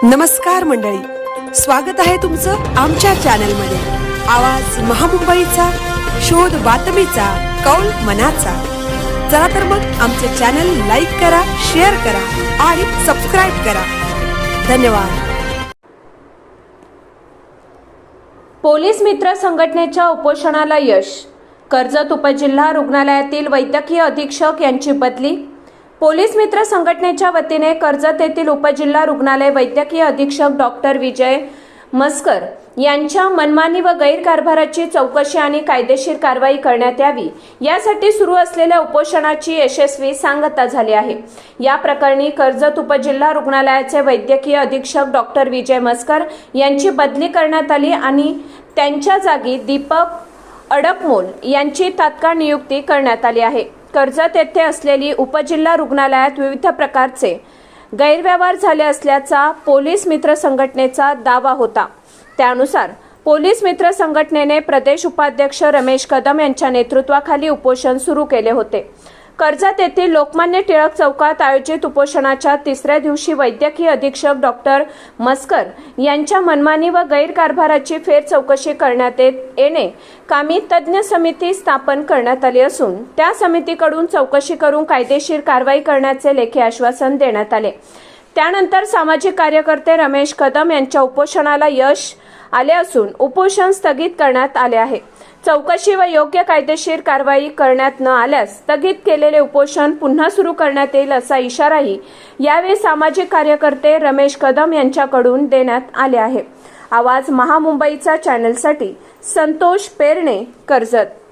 नमस्कार मंडळी, स्वागत आहे तुमचं आमच्या चॅनलमध्ये। आवाज महामुंबईचा, शोध बातमीचा, कौल मनाचा। चला तर मग आमचे चॅनल लाईक करा, शेअर करा आणि सबस्क्राइब करा। धन्यवाद। पोलीस मित्र संघटनेच्या उपोषणाला यश। कर्जत उपजिल्हा रुग्णालयातील वैद्यकीय अधीक्षक यांची बदली। पोलीस मित्र संघटनेच्या वतीने कर्जत येथील उपजिल्हा रुग्णालय वैद्यकीय अधीक्षक डॉक्टर विजय मस्कर यांच्या मनमानी व गैरकारभाराची चौकशी आणि कायदेशीर कारवाई करण्यात यावी यासाठी सुरू असलेल्या उपोषणाची यशस्वी सांगता झाली आहे। या प्रकरणी कर्जत उपजिल्हा रुग्णालयाचे वैद्यकीय अधीक्षक डॉक्टर विजय मस्कर यांची बदली करण्यात आली आणि त्यांच्या जागी दीपक अडकमोल यांची तात्काळ नियुक्ती करण्यात आली आहे। कर्जत येथे असलेली उपजिल्हा रुग्णालयात विविध प्रकारचे गैरव्यवहार झाले असल्याचा पोलीस मित्र संघटनेचा दावा होता। त्यानुसार पोलीस मित्र संघटनेने प्रदेश उपाध्यक्ष रमेश कदम यांच्या नेतृत्वाखाली उपोषण सुरू केले होते। कर्जत येथील लोकमान्य टिळक चौकात आयोजित उपोषणाच्या तिसऱ्या दिवशी वैद्यकीय अधीक्षक डॉक्टर मस्कर यांच्या मनमानी व गैरकारभाराची फेर चौकशी करण्यात येणे कामी तज्ज्ञ समिती स्थापन करण्यात आली असून त्या समितीकडून चौकशी करून कायदेशीर कारवाई करण्याचे लेखी आश्वासन देण्यात आले। त्यानंतर सामाजिक कार्यकर्ते रमेश कदम यांच्या उपोषणाला यश आले असून उपोषण स्थगित करण्यात आले आहे। चौकशी व योग्य कायदेशीर कारवाई करण्यात न आल्यास स्थगित केलेले उपोषण पुन्हा सुरू करण्यात येईल असा इशाराही यावेळी सामाजिक कार्यकर्ते रमेश कदम यांच्याकडून देण्यात आले आहे। आवाज महामुंबईचा चॅनलसाठी संतोष पेरणे, कर्जत।